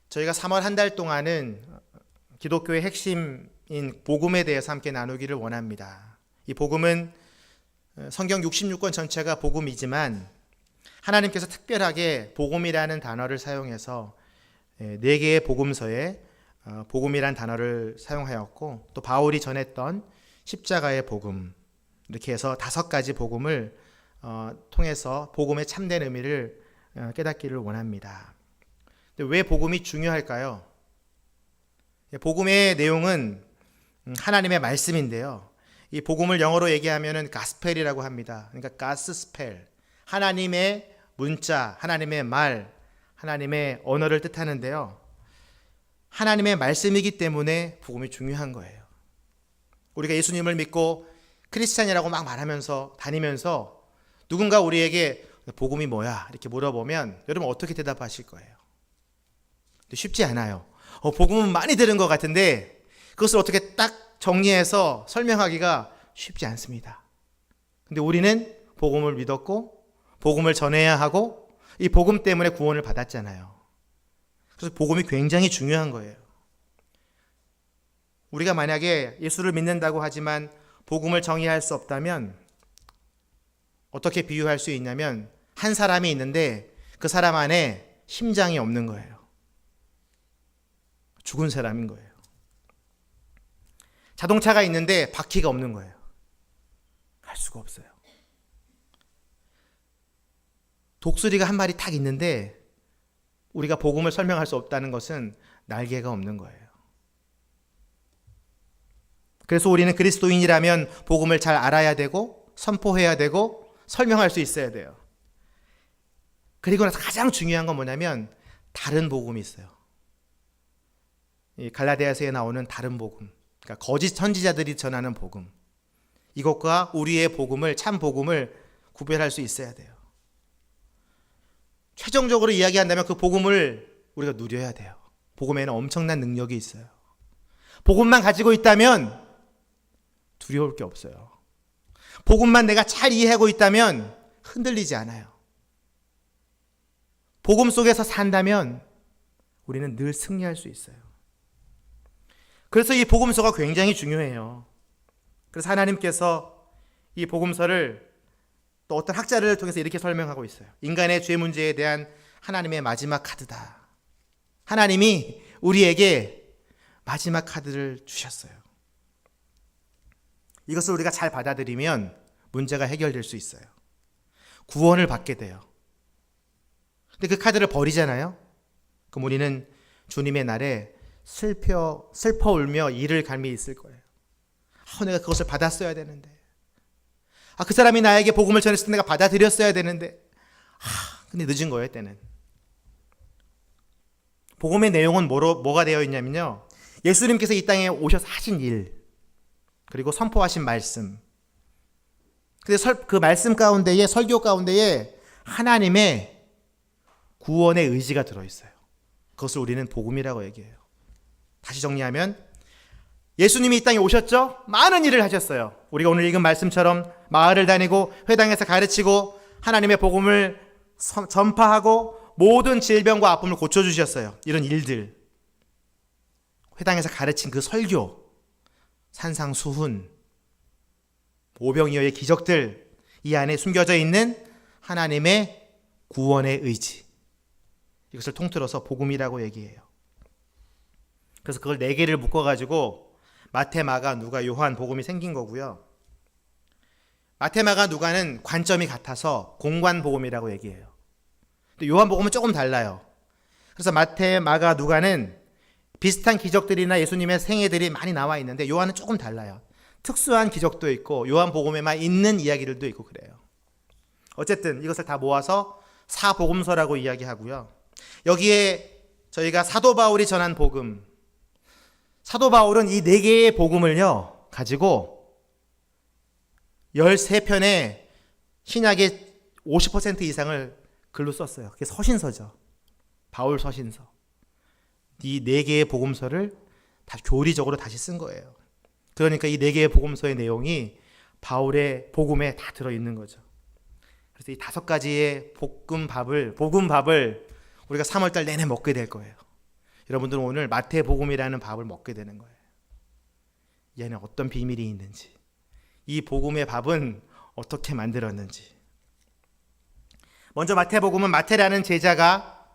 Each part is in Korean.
저희가 3월 한 달 동안은 기독교의 핵심인 복음에 대해서 함께 나누기를 원합니다. 이 복음은 성경 66권 전체가 복음이지만 하나님께서 특별하게 복음이라는 단어를 사용해서 4개의 복음서에 복음이라는 단어를 사용하였고, 또 바울이 전했던 십자가의 복음, 이렇게 해서 5가지 복음을 통해서 복음의 참된 의미를 깨닫기를 원합니다. 근데 왜 복음이 중요할까요? 복음의 내용은 하나님의 말씀인데요. 이 복음을 영어로 얘기하면은 가스펠이라고 합니다. 그러니까 가스펠, 하나님의 문자, 하나님의 말, 하나님의 언어를 뜻하는데요. 하나님의 말씀이기 때문에 복음이 중요한 거예요. 우리가 예수님을 믿고 크리스찬이라고 막 말하면서 다니면서 누군가 우리에게 복음이 뭐야? 이렇게 물어보면 여러분 어떻게 대답하실 거예요? 쉽지 않아요. 복음은 많이 들은 것 같은데 그것을 어떻게 딱 정리해서 설명하기가 쉽지 않습니다. 근데 우리는 복음을 믿었고 복음을 전해야 하고 이 복음 때문에 구원을 받았잖아요. 그래서 복음이 굉장히 중요한 거예요. 우리가 만약에 예수를 믿는다고 하지만 복음을 정의할 수 없다면 어떻게 비유할 수 있냐면 한 사람이 있는데 그 사람 안에 심장이 없는 거예요. 죽은 사람인 거예요. 자동차가 있는데 바퀴가 없는 거예요. 갈 수가 없어요. 독수리가 한 마리 딱 있는데 우리가 복음을 설명할 수 없다는 것은 날개가 없는 거예요. 그래서 우리는 그리스도인이라면 복음을 잘 알아야 되고 선포해야 되고 설명할 수 있어야 돼요. 그리고 나서 가장 중요한 건 뭐냐면 다른 복음이 있어요. 이 갈라디아서에 나오는 다른 복음, 그러니까 거짓 선지자들이 전하는 복음, 이것과 우리의 복음을, 참 복음을 구별할 수 있어야 돼요. 최종적으로 이야기한다면 그 복음을 우리가 누려야 돼요. 복음에는 엄청난 능력이 있어요. 복음만 가지고 있다면 두려울 게 없어요. 복음만 내가 잘 이해하고 있다면 흔들리지 않아요. 복음 속에서 산다면 우리는 늘 승리할 수 있어요. 그래서 이 복음서가 굉장히 중요해요. 그래서 하나님께서 이 복음서를 또 어떤 학자를 통해서 이렇게 설명하고 있어요. 인간의 죄 문제에 대한 하나님의 마지막 카드다. 하나님이 우리에게 마지막 카드를 주셨어요. 이것을 우리가 잘 받아들이면 문제가 해결될 수 있어요. 구원을 받게 돼요. 근데 그 카드를 버리잖아요. 그럼 우리는 주님의 날에 슬퍼 울며 이를 갈미 있을 거예요. 내가 그것을 받았어야 되는데. 그 사람이 나에게 복음을 전했을 때 내가 받아들였어야 되는데. 근데 늦은 거예요, 때는. 복음의 내용은 뭐가 되어 있냐면요. 예수님께서 이 땅에 오셔서 하신 일, 그리고 선포하신 말씀. 근데 그 말씀 가운데에, 설교 가운데에 하나님의 구원의 의지가 들어있어요. 그것을 우리는 복음이라고 얘기해요. 다시 정리하면 예수님이 이 땅에 오셨죠? 많은 일을 하셨어요. 우리가 오늘 읽은 말씀처럼 마을을 다니고 회당에서 가르치고 하나님의 복음을 전파하고 모든 질병과 아픔을 고쳐주셨어요. 이런 일들, 회당에서 가르친 그 설교, 산상수훈, 오병이어의 기적들, 이 안에 숨겨져 있는 하나님의 구원의 의지, 이것을 통틀어서 복음이라고 얘기해요. 그래서 그걸 4개를 묶어가지고 마태, 마가, 누가, 요한 복음이 생긴 거고요. 마태, 마가, 누가는 관점이 같아서 공관 복음이라고 얘기해요. 근데 요한 복음은 조금 달라요. 그래서 마태, 마가, 누가는 비슷한 기적들이나 예수님의 생애들이 많이 나와 있는데 요한은 조금 달라요. 특수한 기적도 있고 요한 복음에만 있는 이야기들도 있고 그래요. 어쨌든 이것을 다 모아서 사복음서라고 이야기하고요. 여기에 저희가 사도 바울이 전한 복음, 사도 바울은 이 4개의 복음을요 가지고 13편의 신약의 50% 이상을 글로 썼어요. 그게 서신서죠. 바울 서신서. 이 4개의 복음서를 다 교리적으로 다시 쓴 거예요. 그러니까 이 4개의 복음서의 내용이 바울의 복음에 다 들어있는 거죠. 그래서 이 5가지의 복음밥을 우리가 3월달 내내 먹게 될 거예요. 여러분들은 오늘 마태복음이라는 밥을 먹게 되는 거예요. 이 안에 어떤 비밀이 있는지, 이 복음의 밥은 어떻게 만들었는지. 먼저 마태복음은 마태라는 제자가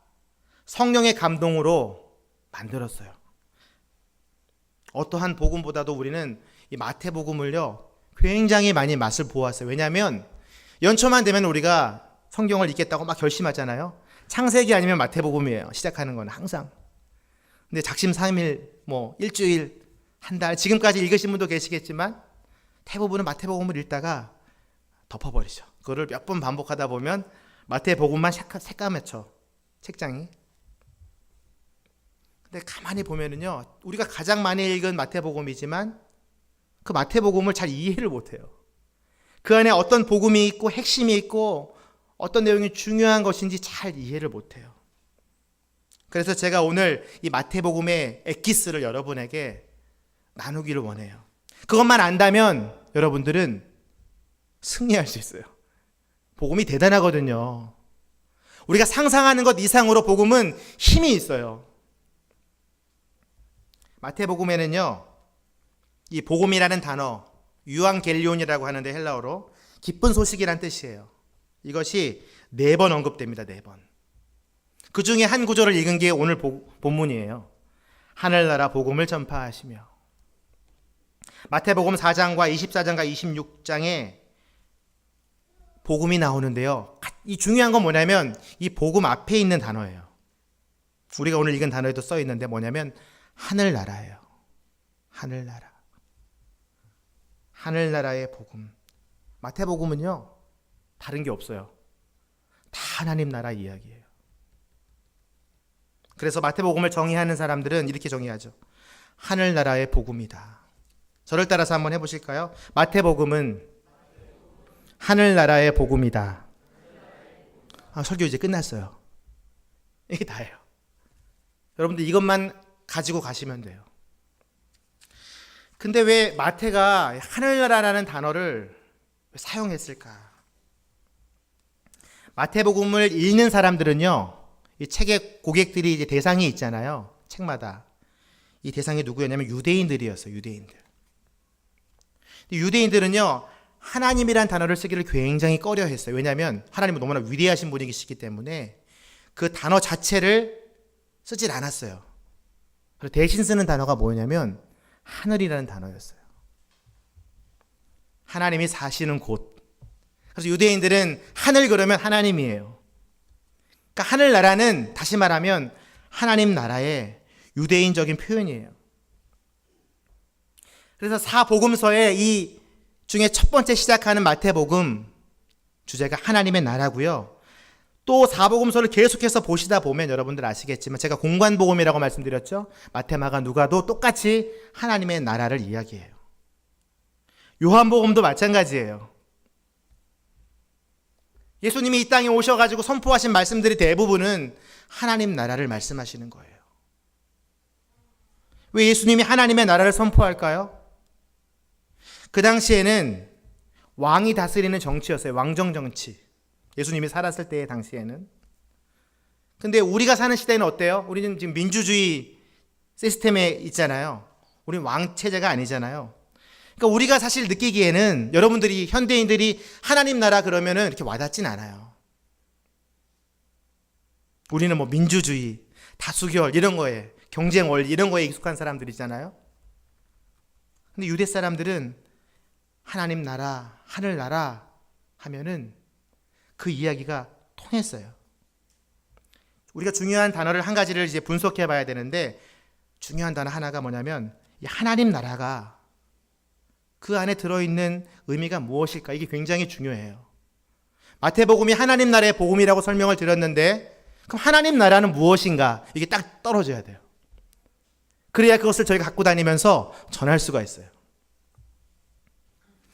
성령의 감동으로 만들었어요. 어떠한 복음보다도 우리는 이 마태복음을요 굉장히 많이 맛을 보았어요. 왜냐하면 연초만 되면 우리가 성경을 읽겠다고 막 결심하잖아요. 창세기 아니면 마태복음이에요. 시작하는 건 항상. 근데 작심 3일, 일주일, 한 달, 지금까지 읽으신 분도 계시겠지만 대부분은 마태복음을 읽다가 덮어버리죠. 그거를 몇 번 반복하다 보면 마태복음만 새까맣죠. 책장이. 근데 가만히 보면은요, 우리가 가장 많이 읽은 마태복음이지만 그 마태복음을 잘 이해를 못해요. 그 안에 어떤 복음이 있고 핵심이 있고 어떤 내용이 중요한 것인지 잘 이해를 못해요. 그래서 제가 오늘 이 마태복음의 엑기스를 여러분에게 나누기를 원해요. 그것만 안다면 여러분들은 승리할 수 있어요. 복음이 대단하거든요. 우리가 상상하는 것 이상으로 복음은 힘이 있어요. 마태복음에는요, 이 복음이라는 단어, 유앙겔리온이라고 하는데 헬라어로 기쁜 소식이란 뜻이에요. 이것이 4번 언급됩니다. 4번. 그 중에 한 구절을 읽은 게 오늘 본문이에요. 하늘나라 복음을 전파하시며. 마태복음 4장과 24장과 26장에 복음이 나오는데요. 이 중요한 건 뭐냐면 이 복음 앞에 있는 단어예요. 우리가 오늘 읽은 단어에도 써 있는데 뭐냐면 하늘나라예요. 하늘나라. 하늘나라의 복음. 마태복음은요, 다른 게 없어요. 다 하나님 나라 이야기예요. 그래서 마태복음을 정의하는 사람들은 이렇게 정의하죠. 하늘나라의 복음이다. 저를 따라서 한번 해보실까요? 마태복음은 하늘나라의 복음이다. 설교 이제 끝났어요. 이게 다예요. 여러분들 이것만 가지고 가시면 돼요. 근데 왜 마태가 하늘나라라는 단어를 사용했을까? 마태복음을 읽는 사람들은요, 이 책의 고객들이 이제 대상이 있잖아요. 책마다. 이 대상이 누구였냐면 유대인들이었어요. 유대인들. 유대인들은요, 하나님이란 단어를 쓰기를 굉장히 꺼려했어요. 왜냐하면 하나님은 너무나 위대하신 분이시기 때문에 그 단어 자체를 쓰질 않았어요. 그래서 대신 쓰는 단어가 뭐냐면 하늘이라는 단어였어요. 하나님이 사시는 곳. 그래서 유대인들은 하늘 그러면 하나님이에요. 그러니까 하늘나라는 다시 말하면 하나님 나라의 유대인적인 표현이에요. 그래서 사복음서의 이 중에 첫 번째 시작하는 마태복음 주제가 하나님의 나라고요. 또 사복음서를 계속해서 보시다 보면 여러분들 아시겠지만 제가 공관복음이라고 말씀드렸죠. 마태, 마가, 누가도 똑같이 하나님의 나라를 이야기해요. 요한복음도 마찬가지예요. 예수님이 이 땅에 오셔가지고 선포하신 말씀들이 대부분은 하나님 나라를 말씀하시는 거예요. 왜 예수님이 하나님의 나라를 선포할까요? 그 당시에는 왕이 다스리는 정치였어요. 왕정 정치. 예수님이 살았을 때의 당시에는. 근데 우리가 사는 시대는 어때요? 우리는 지금 민주주의 시스템에 있잖아요. 우리는 왕체제가 아니잖아요. 그러니까 우리가 사실 느끼기에는 여러분들이, 현대인들이 하나님 나라 그러면은 이렇게 와닿진 않아요. 우리는 민주주의, 다수결 이런 거에, 경쟁 원리 이런 거에 익숙한 사람들이잖아요. 근데 유대 사람들은 하나님 나라, 하늘 나라 하면은 그 이야기가 통했어요. 우리가 중요한 단어를 한 가지를 이제 분석해 봐야 되는데 중요한 단어 하나가 뭐냐면 이 하나님 나라가 그 안에 들어있는 의미가 무엇일까? 이게 굉장히 중요해요. 마태복음이 하나님 나라의 복음이라고 설명을 드렸는데 그럼 하나님 나라는 무엇인가? 이게 딱 떨어져야 돼요. 그래야 그것을 저희가 갖고 다니면서 전할 수가 있어요.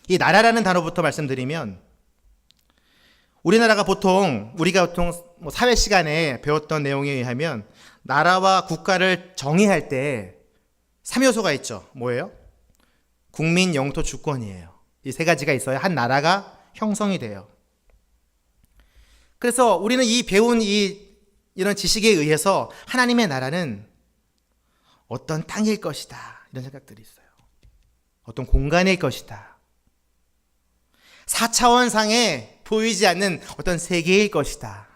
이 나라라는 단어부터 말씀드리면 우리가 보통 사회 시간에 배웠던 내용에 의하면 나라와 국가를 정의할 때 3요소가 있죠. 뭐예요? 국민, 영토, 주권이에요. 이 3가지가 있어야 한 나라가 형성이 돼요. 그래서 우리는 배운 이런 지식에 의해서 하나님의 나라는 어떤 땅일 것이다. 이런 생각들이 있어요. 어떤 공간일 것이다. 4차원상에 보이지 않는 어떤 세계일 것이다.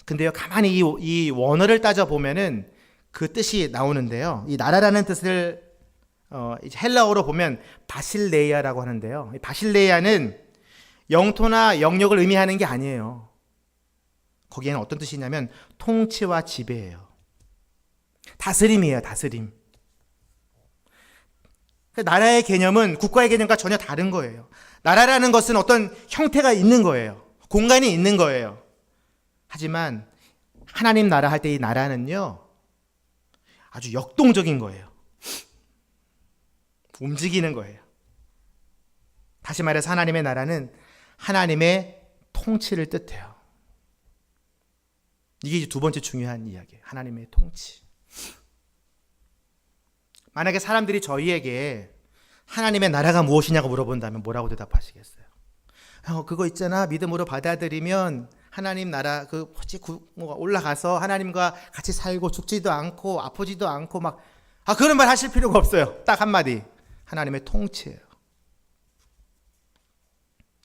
근데요, 가만히 이 원어를 따져보면은 그 뜻이 나오는데요. 이 나라라는 뜻을 이제 헬라어로 보면 바실레이아라고 하는데요. 바실레이아는 영토나 영역을 의미하는 게 아니에요. 거기에는 어떤 뜻이냐면 통치와 지배예요. 다스림이에요, 다스림. 나라의 개념은 국가의 개념과 전혀 다른 거예요. 나라라는 것은 어떤 형태가 있는 거예요. 공간이 있는 거예요. 하지만 하나님 나라 할 때 이 나라는요, 아주 역동적인 거예요. 움직이는 거예요. 다시 말해서 하나님의 나라는 하나님의 통치를 뜻해요. 이게 두 번째 중요한 이야기예요. 하나님의 통치. 만약에 사람들이 저희에게 하나님의 나라가 무엇이냐고 물어본다면 뭐라고 대답하시겠어요? 그거 있잖아. 믿음으로 받아들이면 하나님 나라 올라가서 하나님과 같이 살고 죽지도 않고 아프지도 않고 그런 말 하실 필요가 없어요. 딱 한마디. 하나님의 통치예요.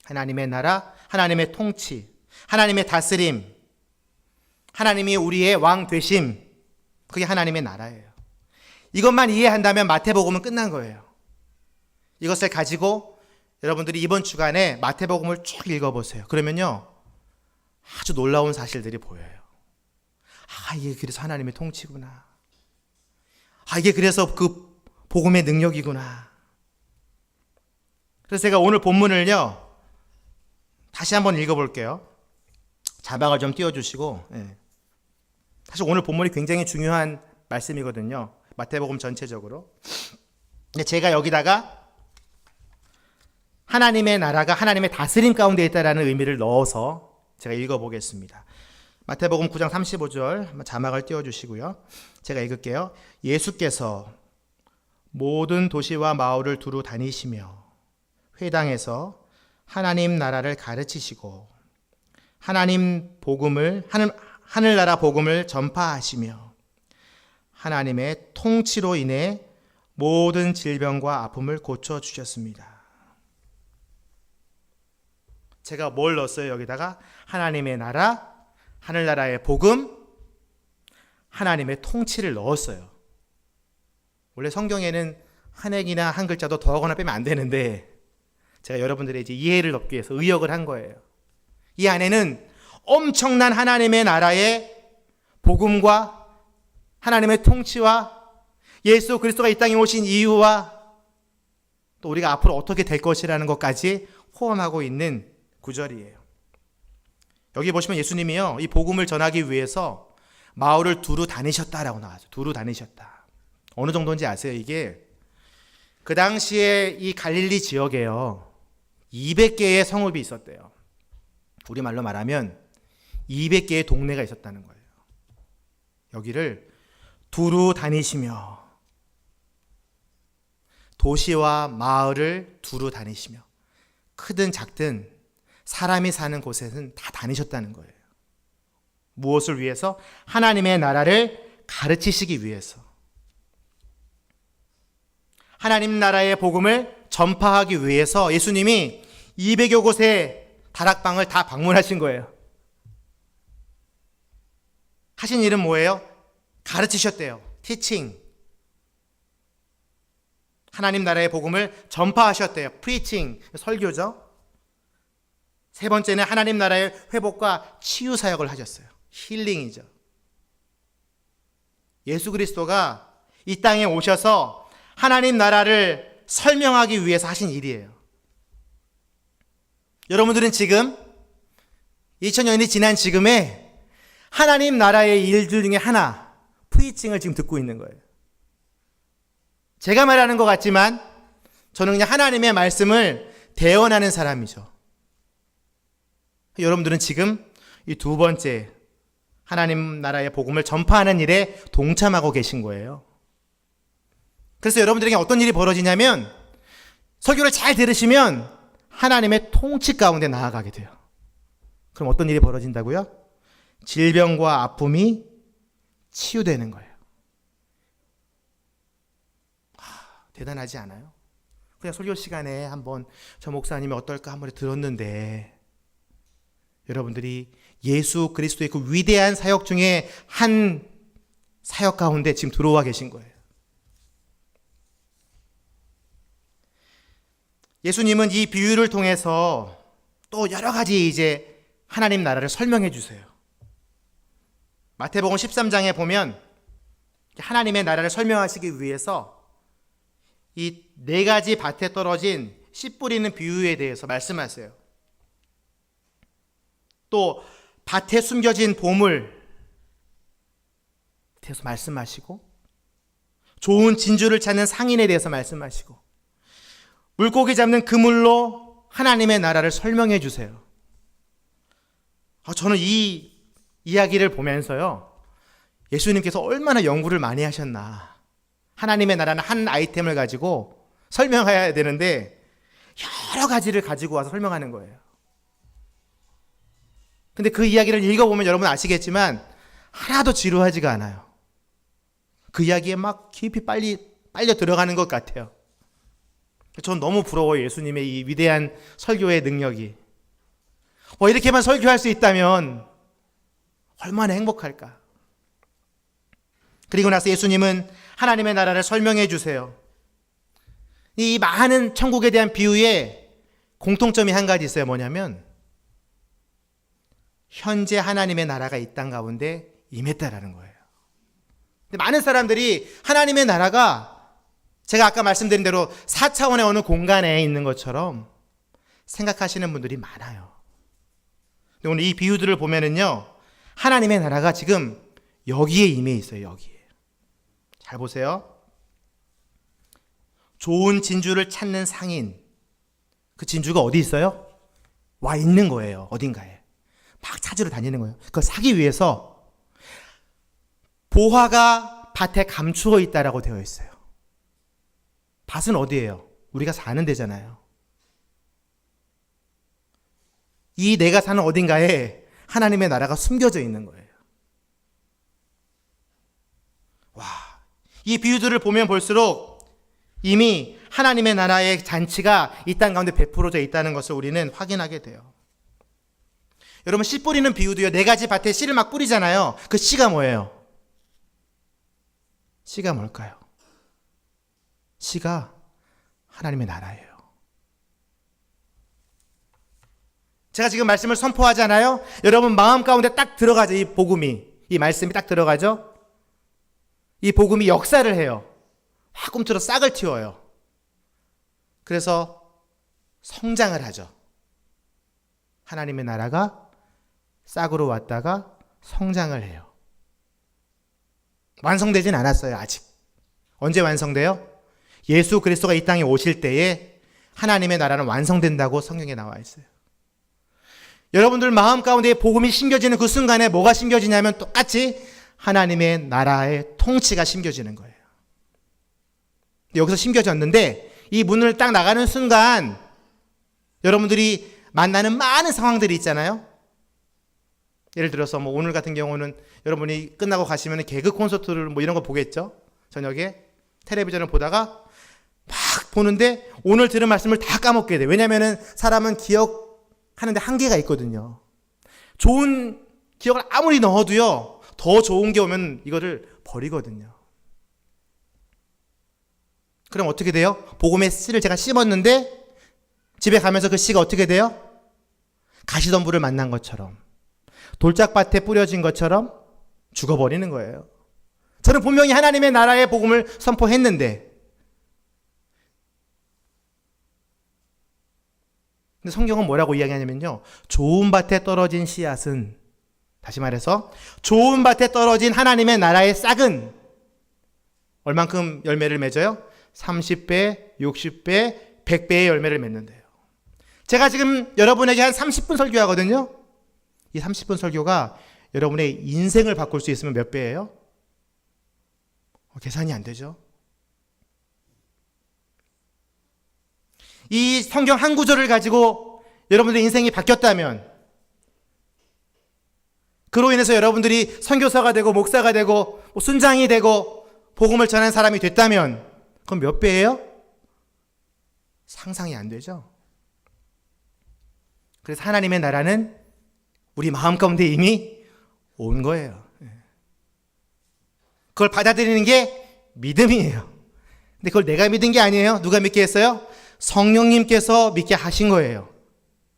하나님의 나라, 하나님의 통치, 하나님의 다스림, 하나님이 우리의 왕 되심, 그게 하나님의 나라예요. 이것만 이해한다면 마태복음은 끝난 거예요. 이것을 가지고 여러분들이 이번 주간에 마태복음을 쭉 읽어보세요. 그러면요, 아주 놀라운 사실들이 보여요. 이게 그래서 하나님의 통치구나. 이게 그래서 그 복음의 능력이구나. 그래서 제가 오늘 본문을요, 다시 한번 읽어볼게요. 자막을 좀 띄워주시고. 사실 오늘 본문이 굉장히 중요한 말씀이거든요. 마태복음 전체적으로. 근데 제가 여기다가 하나님의 나라가 하나님의 다스림 가운데 있다라는 의미를 넣어서 제가 읽어보겠습니다. 마태복음 9장 35절 한번 자막을 띄워주시고요. 제가 읽을게요. 예수께서 모든 도시와 마을을 두루 다니시며 회당에서 하나님 나라를 가르치시고 하늘나라 복음을 전파하시며 하나님의 통치로 인해 모든 질병과 아픔을 고쳐주셨습니다. 제가 뭘 넣었어요? 여기다가 하나님의 나라, 하늘나라의 복음, 하나님의 통치를 넣었어요. 원래 성경에는 한 획이나 한 글자도 더하거나 빼면 안 되는데 제가 여러분들의 이제 이해를 돕기 위해서 의역을 한 거예요. 이 안에는 엄청난 하나님의 나라의 복음과 하나님의 통치와 예수 그리스도가 이 땅에 오신 이유와 또 우리가 앞으로 어떻게 될 것이라는 것까지 포함하고 있는 구절이에요. 여기 보시면 예수님이요, 이 복음을 전하기 위해서 마을을 두루 다니셨다라고 나와요. 두루 다니셨다. 어느 정도인지 아세요? 이게 그 당시에 이 갈릴리 지역에요, 200개의 성읍이 있었대요. 우리말로 말하면 200개의 동네가 있었다는 거예요. 여기를 두루 다니시며 도시와 마을을 두루 다니시며 크든 작든 사람이 사는 곳에는 다 다니셨다는 거예요. 무엇을 위해서? 하나님의 나라를 가르치시기 위해서. 하나님 나라의 복음을 전파하기 위해서 예수님이 200여 곳의 다락방을 다 방문하신 거예요. 하신 일은 뭐예요? 가르치셨대요. teaching. 하나님 나라의 복음을 전파하셨대요. preaching. 설교죠. 세 번째는 하나님 나라의 회복과 치유 사역을 하셨어요. 힐링이죠. 예수 그리스도가 이 땅에 오셔서 하나님 나라를 설명하기 위해서 하신 일이에요. 여러분들은 지금 2000년이 지난 지금에 하나님 나라의 일들 중에 하나, 프리칭을 지금 듣고 있는 거예요. 제가 말하는 것 같지만 저는 그냥 하나님의 말씀을 대언하는 사람이죠. 여러분들은 지금 이 두 번째 하나님 나라의 복음을 전파하는 일에 동참하고 계신 거예요. 그래서 여러분들에게 어떤 일이 벌어지냐면 설교를 잘 들으시면 하나님의 통치 가운데 나아가게 돼요. 그럼 어떤 일이 벌어진다고요? 질병과 아픔이 치유되는 거예요. 대단하지 않아요? 그냥 설교 시간에 한번 저 목사님이 어떨까 한번 들었는데, 여러분들이 예수 그리스도의 그 위대한 사역 중에 한 사역 가운데 지금 들어와 계신 거예요. 예수님은 이 비유를 통해서 또 여러 가지 이제 하나님 나라를 설명해 주세요. 마태복음 13장에 보면 하나님의 나라를 설명하시기 위해서 이 4가지 밭에 떨어진 씨 뿌리는 비유에 대해서 말씀하세요. 또 밭에 숨겨진 보물에 대해서 말씀하시고, 좋은 진주를 찾는 상인에 대해서 말씀하시고, 물고기 잡는 그물로 하나님의 나라를 설명해 주세요. 저는 이 이야기를 보면서요, 예수님께서 얼마나 연구를 많이 하셨나. 하나님의 나라는 한 아이템을 가지고 설명해야 되는데 여러 가지를 가지고 와서 설명하는 거예요. 근데 그 이야기를 읽어보면 여러분 아시겠지만 하나도 지루하지가 않아요. 그 이야기에 막 깊이 빨려 들어가는 것 같아요. 전 너무 부러워요. 예수님의 이 위대한 설교의 능력이. 이렇게만 설교할 수 있다면 얼마나 행복할까. 그리고 나서 예수님은 하나님의 나라를 설명해 주세요. 이 많은 천국에 대한 비유에 공통점이 한 가지 있어요. 뭐냐면 현재 하나님의 나라가 이 땅 가운데 임했다라는 거예요. 근데 많은 사람들이 하나님의 나라가 제가 아까 말씀드린 대로 4차원의 어느 공간에 있는 것처럼 생각하시는 분들이 많아요. 근데 오늘 이 비유들을 보면은요, 하나님의 나라가 지금 여기에 임해 있어요. 여기에. 잘 보세요. 좋은 진주를 찾는 상인. 그 진주가 어디 있어요? 와 있는 거예요. 어딘가에. 막 찾으러 다니는 거예요. 그걸 사기 위해서 보화가 밭에 감추어 있다라고 되어 있어요. 밭은 어디예요? 우리가 사는 데잖아요. 이 내가 사는 어딘가에 하나님의 나라가 숨겨져 있는 거예요. 와, 이 비유들을 보면 볼수록 이미 하나님의 나라의 잔치가 이 땅 가운데 베풀어져 있다는 것을 우리는 확인하게 돼요. 여러분, 씨 뿌리는 비유도요, 4가지 밭에 씨를 막 뿌리잖아요. 그 씨가 뭐예요? 씨가 뭘까요? 씨가 하나님의 나라예요. 제가 지금 말씀을 선포하잖아요. 여러분 마음 가운데 딱 들어가죠. 이 복음이, 이 말씀이 딱 들어가죠. 이 복음이 역사를 해요. 확 꿈틀어 싹을 틔워요. 그래서 성장을 하죠. 하나님의 나라가 싹으로 왔다가 성장을 해요. 완성되진 않았어요. 아직. 언제 완성돼요? 예수 그리스도가 이 땅에 오실 때에 하나님의 나라는 완성된다고 성경에 나와 있어요. 여러분들 마음 가운데 복음이 심겨지는 그 순간에 뭐가 심겨지냐면 똑같이 하나님의 나라의 통치가 심겨지는 거예요. 여기서 심겨졌는데 이 문을 딱 나가는 순간 여러분들이 만나는 많은 상황들이 있잖아요. 예를 들어서 오늘 같은 경우는 여러분이 끝나고 가시면 개그 콘서트를 이런 거 보겠죠. 저녁에 텔레비전을 보다가 막 보는데 오늘 들은 말씀을 다 까먹게 돼요. 왜냐하면 사람은 기억하는데 한계가 있거든요. 좋은 기억을 아무리 넣어도요, 더 좋은 게 오면 이거를 버리거든요. 그럼 어떻게 돼요? 복음의 씨를 제가 심었는데 집에 가면서 그 씨가 어떻게 돼요? 가시덤불을 만난 것처럼, 돌짝밭에 뿌려진 것처럼 죽어버리는 거예요. 저는 분명히 하나님의 나라의 복음을 선포했는데, 근데 성경은 뭐라고 이야기하냐면요, 좋은 밭에 떨어진 씨앗은, 다시 말해서 좋은 밭에 떨어진 하나님의 나라의 싹은 얼만큼 열매를 맺어요? 30배, 60배, 100배의 열매를 맺는데요. 제가 지금 여러분에게 한 30분 설교하거든요. 이 30분 설교가 여러분의 인생을 바꿀 수 있으면 몇 배예요? 계산이 안 되죠. 이 성경 한 구절을 가지고 여러분들의 인생이 바뀌었다면, 그로 인해서 여러분들이 선교사가 되고 목사가 되고 순장이 되고 복음을 전하는 사람이 됐다면 그건 몇 배예요? 상상이 안 되죠? 그래서 하나님의 나라는 우리 마음 가운데 이미 온 거예요. 그걸 받아들이는 게 믿음이에요. 근데 그걸 내가 믿은 게 아니에요. 누가 믿게 했어요? 성령님께서 믿게 하신 거예요.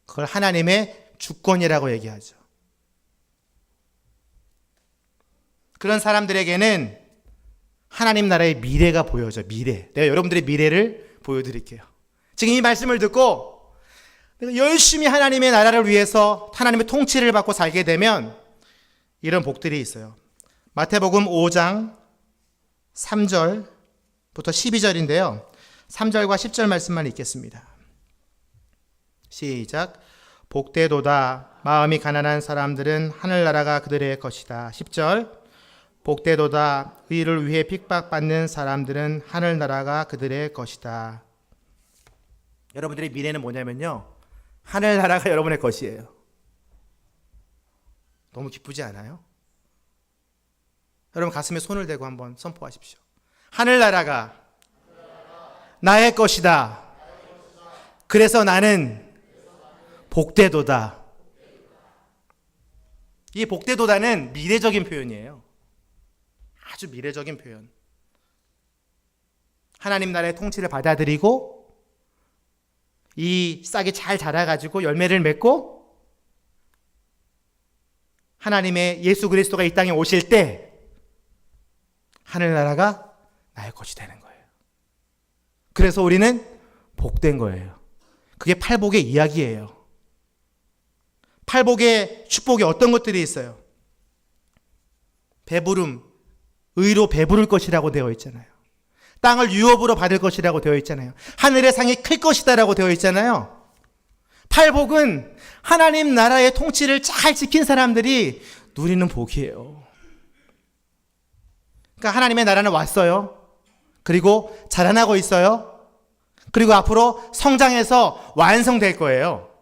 그걸 하나님의 주권이라고 얘기하죠. 그런 사람들에게는 하나님 나라의 미래가 보여져. 미래. 내가 여러분들의 미래를 보여드릴게요. 지금 이 말씀을 듣고 내가 열심히 하나님의 나라를 위해서 하나님의 통치를 받고 살게 되면 이런 복들이 있어요. 마태복음 5장 3절부터 12절인데요. 3절과 10절 말씀만 읽겠습니다. 시작. 복되도다. 마음이 가난한 사람들은 하늘나라가 그들의 것이다. 10절. 복되도다. 의를 위해 핍박받는 사람들은 하늘나라가 그들의 것이다. 여러분들의 미래는 뭐냐면요, 하늘나라가 여러분의 것이에요. 너무 기쁘지 않아요? 여러분 가슴에 손을 대고 한번 선포하십시오. 하늘나라가 나의 것이다. 그래서 나는 복되도다. 이 복되도다는 미래적인 표현이에요. 아주 미래적인 표현. 하나님 나라의 통치를 받아들이고 이 싹이 잘 자라가지고 열매를 맺고 하나님의 예수 그리스도가 이 땅에 오실 때 하늘나라가 나의 것이 되는 거예요. 그래서 우리는 복된 거예요. 그게 팔복의 이야기예요. 팔복의 축복이 어떤 것들이 있어요? 배부름, 의로 배부를 것이라고 되어 있잖아요. 땅을 유업으로 받을 것이라고 되어 있잖아요. 하늘의 상이 클 것이다라고 되어 있잖아요. 팔복은 하나님 나라의 통치를 잘 지킨 사람들이 누리는 복이에요. 그러니까 하나님의 나라는 왔어요. 그리고 자라나고 있어요. 그리고 앞으로 성장해서 완성될 거예요.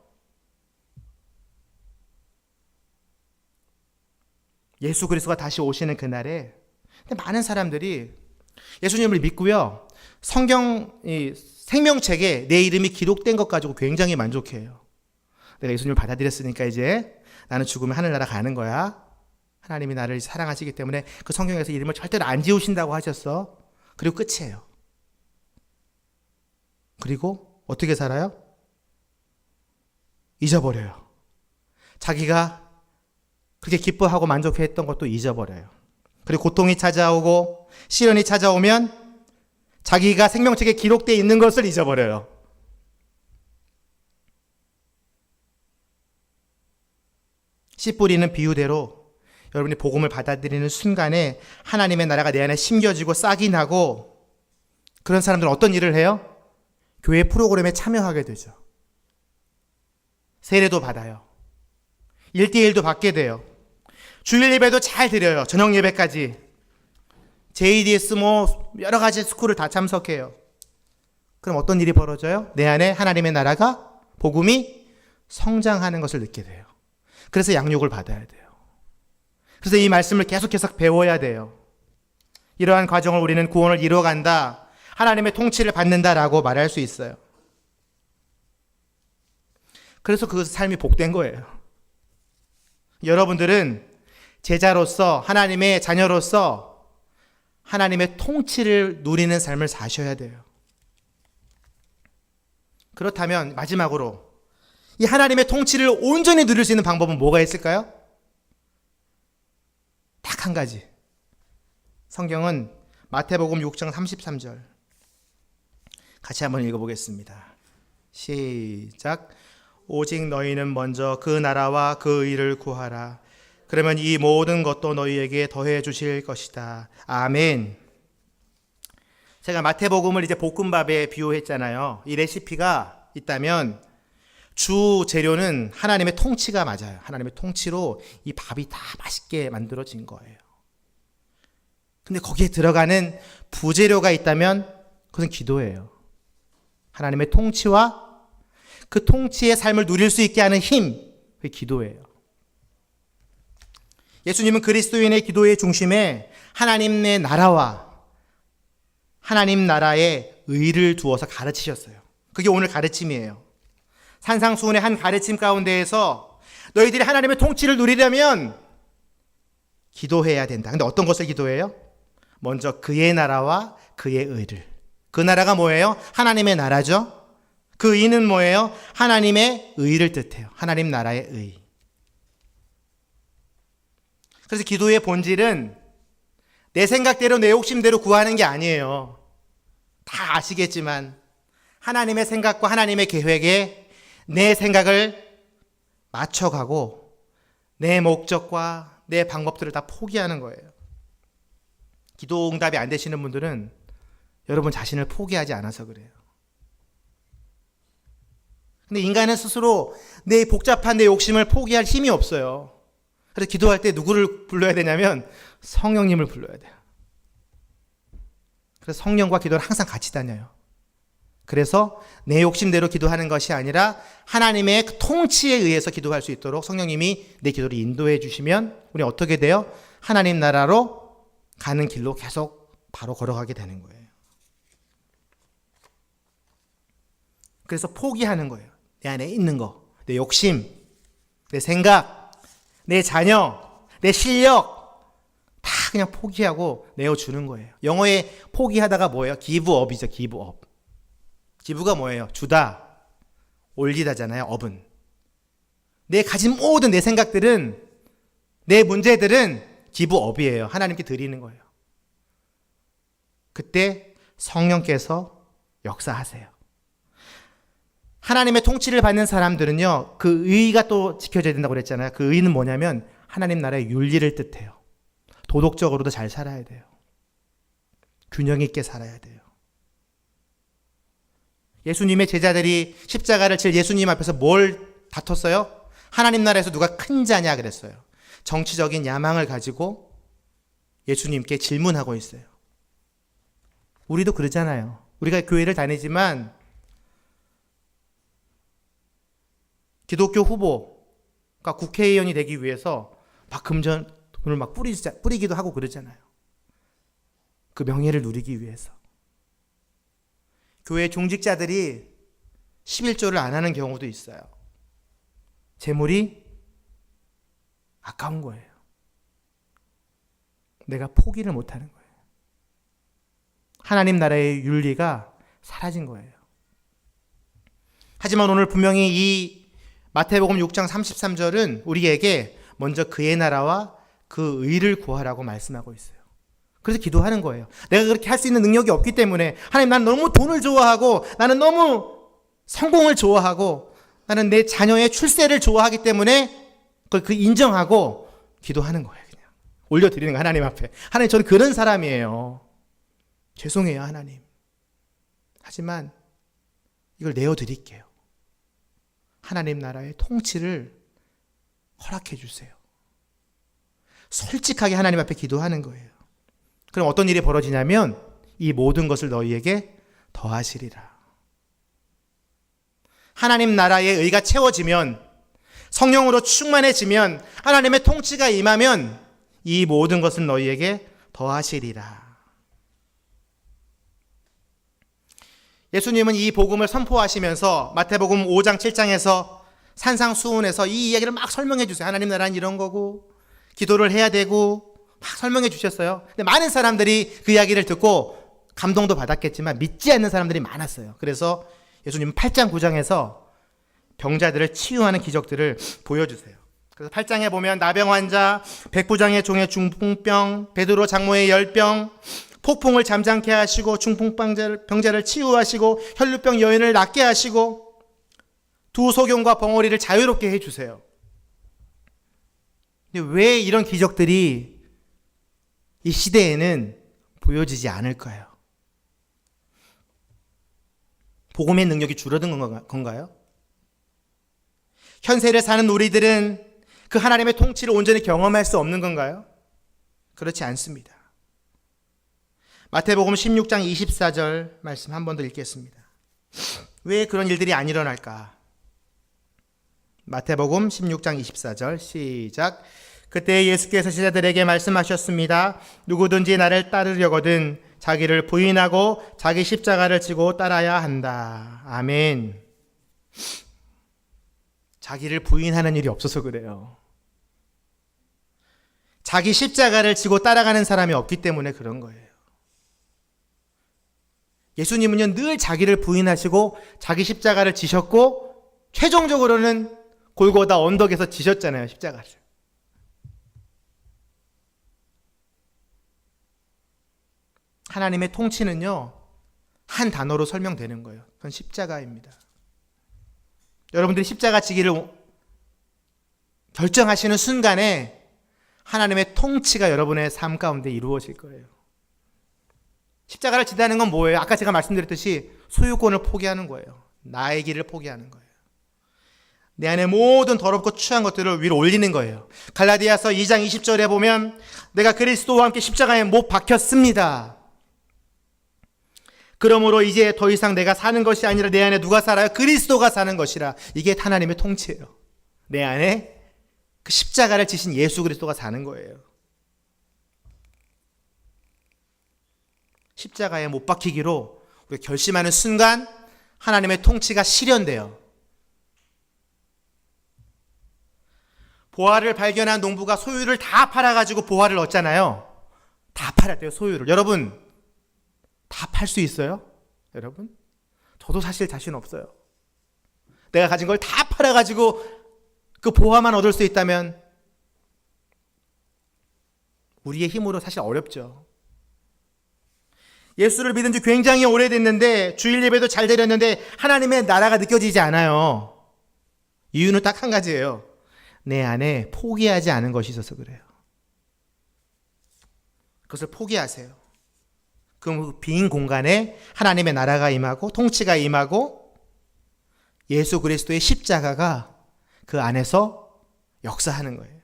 예수 그리스도가 다시 오시는 그날에 많은 사람들이 예수님을 믿고요, 성경 생명책에 내 이름이 기록된 것 가지고 굉장히 만족해요. 내가 예수님을 받아들였으니까 이제 나는 죽으면 하늘나라 가는 거야. 하나님이 나를 사랑하시기 때문에 그 성경에서 이름을 절대로 안 지우신다고 하셨어. 그리고 끝이에요. 그리고 어떻게 살아요? 잊어버려요. 자기가 그렇게 기뻐하고 만족했던 것도 잊어버려요. 그리고 고통이 찾아오고 시련이 찾아오면 자기가 생명책에 기록되어 있는 것을 잊어버려요. 씨 뿌리는 비유대로 여러분이 복음을 받아들이는 순간에 하나님의 나라가 내 안에 심겨지고 싹이 나고, 그런 사람들은 어떤 일을 해요? 교회 프로그램에 참여하게 되죠. 세례도 받아요. 1대1도 받게 돼요. 주일 예배도 잘 드려요. 저녁 예배까지. JDS 여러 가지 스쿨을 다 참석해요. 그럼 어떤 일이 벌어져요? 내 안에 하나님의 나라가, 복음이 성장하는 것을 느끼게 돼요. 그래서 양육을 받아야 돼요. 그래서 이 말씀을 계속해서 배워야 돼요. 이러한 과정을 우리는 구원을 이루어간다, 하나님의 통치를 받는다라고 말할 수 있어요. 그래서 그 삶이 복된 거예요. 여러분들은 제자로서, 하나님의 자녀로서 하나님의 통치를 누리는 삶을 사셔야 돼요. 그렇다면 마지막으로 이 하나님의 통치를 온전히 누릴 수 있는 방법은 뭐가 있을까요? 딱 한 가지. 성경은 마태복음 6장 33절 같이 한번 읽어보겠습니다. 시작. 오직 너희는 먼저 그 나라와 그 의를 구하라. 그러면 이 모든 것도 너희에게 더해 주실 것이다. 아멘. 제가 마태복음을 이제 볶음밥에 비유했잖아요. 이 레시피가 있다면 주 재료는 하나님의 통치가 맞아요. 하나님의 통치로 이 밥이 다 맛있게 만들어진 거예요. 근데 거기에 들어가는 부재료가 있다면 그것은 기도예요. 하나님의 통치와 그 통치의 삶을 누릴 수 있게 하는 힘, 그게 기도예요. 예수님은 그리스도인의 기도의 중심에 하나님의 나라와 하나님 나라의 의를 두어서 가르치셨어요. 그게 오늘 가르침이에요. 산상수훈의 한 가르침 가운데에서 너희들이 하나님의 통치를 누리려면 기도해야 된다. 근데 어떤 것을 기도해요? 먼저 그의 나라와 그의 의를. 그 나라가 뭐예요? 하나님의 나라죠. 그 의는 뭐예요? 하나님의 의를 뜻해요. 하나님 나라의 의. 그래서 기도의 본질은 내 생각대로 내 욕심대로 구하는 게 아니에요. 다 아시겠지만 하나님의 생각과 하나님의 계획에 내 생각을 맞춰가고 내 목적과 내 방법들을 다 포기하는 거예요. 기도 응답이 안 되시는 분들은 여러분 자신을 포기하지 않아서 그래요. 근데 인간은 스스로 내 복잡한 내 욕심을 포기할 힘이 없어요. 그래서 기도할 때 누구를 불러야 되냐면 성령님을 불러야 돼요. 그래서 성령과 기도를 항상 같이 다녀요. 그래서 내 욕심대로 기도하는 것이 아니라 하나님의 통치에 의해서 기도할 수 있도록 성령님이 내 기도를 인도해 주시면 우리 어떻게 돼요? 하나님 나라로 가는 길로 계속 바로 걸어가게 되는 거예요. 그래서 포기하는 거예요. 내 안에 있는 거, 내 욕심, 내 생각, 내 자녀, 내 실력 다 그냥 포기하고 내어주는 거예요. 영어에 포기하다가 뭐예요? give up이죠. give up. give가 뭐예요? 주다, 올리다잖아요. up은. 내 가진 모든 내 생각들은, 내 문제들은 give up이에요. 하나님께 드리는 거예요. 그때 성령께서 역사하세요. 하나님의 통치를 받는 사람들은요, 그 의가 또 지켜져야 된다고 그랬잖아요. 그 의는 뭐냐면 하나님 나라의 윤리를 뜻해요. 도덕적으로도 잘 살아야 돼요. 균형 있게 살아야 돼요. 예수님의 제자들이 십자가를 칠 예수님 앞에서 뭘 다퉜어요? 하나님 나라에서 누가 큰 자냐 그랬어요. 정치적인 야망을 가지고 예수님께 질문하고 있어요. 우리도 그러잖아요. 우리가 교회를 다니지만 기독교 후보가 국회의원이 되기 위해서 막 금전 돈을 막 뿌리기도 하고 그러잖아요. 그 명예를 누리기 위해서. 교회 중직자들이 11조를 안 하는 경우도 있어요. 재물이 아까운 거예요. 내가 포기를 못하는 거예요. 하나님 나라의 윤리가 사라진 거예요. 하지만 오늘 분명히 이 마태복음 6장 33절은 우리에게 먼저 그의 나라와 그 의를 구하라고 말씀하고 있어요. 그래서 기도하는 거예요. 내가 그렇게 할 수 있는 능력이 없기 때문에 하나님, 나는 너무 돈을 좋아하고 나는 너무 성공을 좋아하고 나는 내 자녀의 출세를 좋아하기 때문에 그걸 인정하고 기도하는 거예요. 그냥 올려드리는 거예요. 하나님 앞에. 하나님, 저는 그런 사람이에요. 죄송해요, 하나님. 하지만 이걸 내어드릴게요. 하나님 나라의 통치를 허락해 주세요. 솔직하게 하나님 앞에 기도하는 거예요. 그럼 어떤 일이 벌어지냐면 이 모든 것을 너희에게 더하시리라. 하나님 나라의 의가 채워지면, 성령으로 충만해지면, 하나님의 통치가 임하면 이 모든 것을 너희에게 더하시리라. 예수님은 이 복음을 선포하시면서 마태복음 5장 7장에서 산상수훈에서 이 이야기를 막 설명해 주세요. 하나님 나라는 이런 거고 기도를 해야 되고 막 설명해 주셨어요. 근데 많은 사람들이 그 이야기를 듣고 감동도 받았겠지만 믿지 않는 사람들이 많았어요. 그래서 예수님은 8장 9장에서 병자들을 치유하는 기적들을 보여주세요. 그래서 8장에 보면 나병 환자, 백부장의 종의 중풍병, 베드로 장모의 열병, 폭풍을 잠잠케 하시고 중풍병자를 치유하시고 혈루병 여인을 낫게 하시고 두 소경과 벙어리를 자유롭게 해주세요. 근데 왜 이런 기적들이 이 시대에는 보여지지 않을까요? 복음의 능력이 줄어든 건가요? 현세를 사는 우리들은 그 하나님의 통치를 온전히 경험할 수 없는 건가요? 그렇지 않습니다. 마태복음 16장 24절 말씀 한 번 더 읽겠습니다. 왜 그런 일들이 안 일어날까? 마태복음 16장 24절 시작. 그때 예수께서 제자들에게 말씀하셨습니다. 누구든지 나를 따르려거든 자기를 부인하고 자기 십자가를 지고 따라야 한다. 아멘. 자기를 부인하는 일이 없어서 그래요. 자기 십자가를 지고 따라가는 사람이 없기 때문에 그런 거예요. 예수님은요, 늘 자기를 부인하시고 자기 십자가를 지셨고 최종적으로는 골고다 언덕에서 지셨잖아요, 십자가를. 하나님의 통치는요, 한 단어로 설명되는 거예요. 그건 십자가입니다. 여러분들이 십자가 지기를 결정하시는 순간에 하나님의 통치가 여러분의 삶 가운데 이루어질 거예요. 십자가를 지다는 건 뭐예요? 아까 제가 말씀드렸듯이 소유권을 포기하는 거예요. 나의 길을 포기하는 거예요. 내 안에 모든 더럽고 추한 것들을 위로 올리는 거예요. 갈라디아서 2장 20절에 보면 내가 그리스도와 함께 십자가에 못 박혔습니다. 그러므로 이제 더 이상 내가 사는 것이 아니라 내 안에 누가 살아요? 그리스도가 사는 것이라. 이게 하나님의 통치예요. 내 안에 그 십자가를 지신 예수 그리스도가 사는 거예요. 십자가에 못 박히기로 우리가 결심하는 순간 하나님의 통치가 실현돼요. 보화를 발견한 농부가 소유를 다 팔아가지고 보화를 얻잖아요. 다 팔았대요, 소유를. 여러분, 다 팔 수 있어요? 여러분? 저도 사실 자신 없어요. 내가 가진 걸 다 팔아가지고 그 보화만 얻을 수 있다면 우리의 힘으로 사실 어렵죠. 예수를 믿은 지 굉장히 오래됐는데 주일 예배도 잘 드렸는데 하나님의 나라가 느껴지지 않아요. 이유는 딱 한 가지예요. 내 안에 포기하지 않은 것이 있어서 그래요. 그것을 포기하세요. 그럼 그 빈 공간에 하나님의 나라가 임하고 통치가 임하고 예수 그리스도의 십자가가 그 안에서 역사하는 거예요.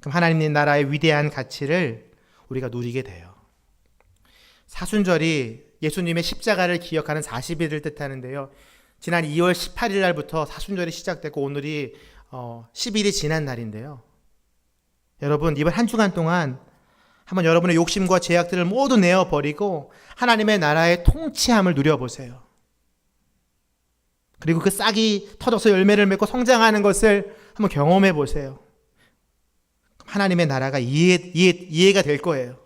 그럼 하나님의 나라의 위대한 가치를 우리가 누리게 돼요. 사순절이 예수님의 십자가를 기억하는 40일을 뜻하는데요. 지난 2월 18일 날부터 사순절이 시작됐고 오늘이 10일이 지난 날인데요. 여러분, 이번 한 주간 동안 한번 여러분의 욕심과 죄악들을 모두 내어버리고 하나님의 나라의 통치함을 누려보세요. 그리고 그 싹이 터져서 열매를 맺고 성장하는 것을 한번 경험해 보세요. 하나님의 나라가 이해가 될 거예요.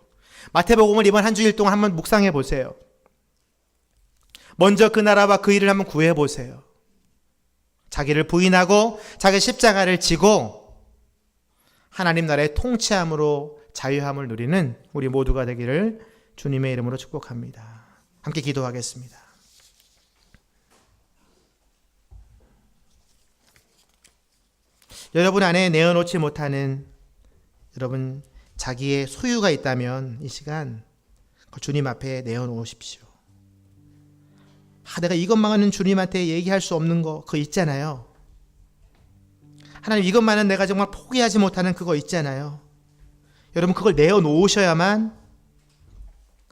마태복음을 이번 한 주일 동안 한번 묵상해 보세요. 먼저 그 나라와 그 일을 한번 구해 보세요. 자기를 부인하고 자기 십자가를 지고 하나님 나라의 통치함으로 자유함을 누리는 우리 모두가 되기를 주님의 이름으로 축복합니다. 함께 기도하겠습니다. 여러분 안에 내어놓지 못하는 여러분 자기의 소유가 있다면 이 시간 주님 앞에 내어놓으십시오. 내가 이것만은 주님한테 얘기할 수 없는 거 그거 있잖아요. 하나님 이것만은 내가 정말 포기하지 못하는 그거 있잖아요. 여러분 그걸 내어놓으셔야만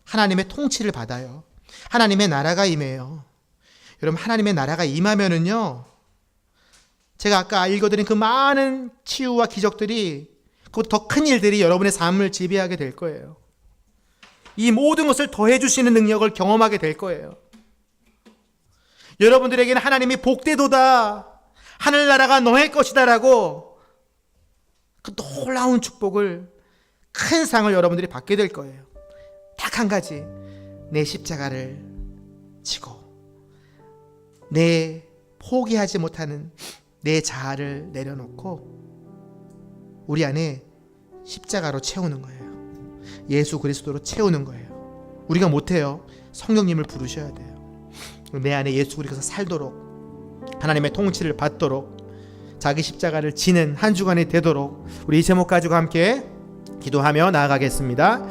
하나님의 통치를 받아요. 하나님의 나라가 임해요. 여러분 하나님의 나라가 임하면은요, 제가 아까 읽어드린 그 많은 치유와 기적들이 그보다 더 큰 일들이 여러분의 삶을 지배하게 될 거예요. 이 모든 것을 더해 주시는 능력을 경험하게 될 거예요. 여러분들에게는 하나님이 복되도다, 하늘나라가 너의 것이다라고 그 놀라운 축복을, 큰 상을 여러분들이 받게 될 거예요. 딱 한 가지, 내 십자가를 지고 내 포기하지 못하는 내 자아를 내려놓고 우리 안에 십자가로 채우는 거예요. 예수 그리스도로 채우는 거예요. 우리가 못해요. 성령님을 부르셔야 돼요. 내 안에 예수 그리스도가 살도록, 하나님의 통치를 받도록, 자기 십자가를 지는 한 주간이 되도록 우리 이 제목 가지고 함께 기도하며 나아가겠습니다.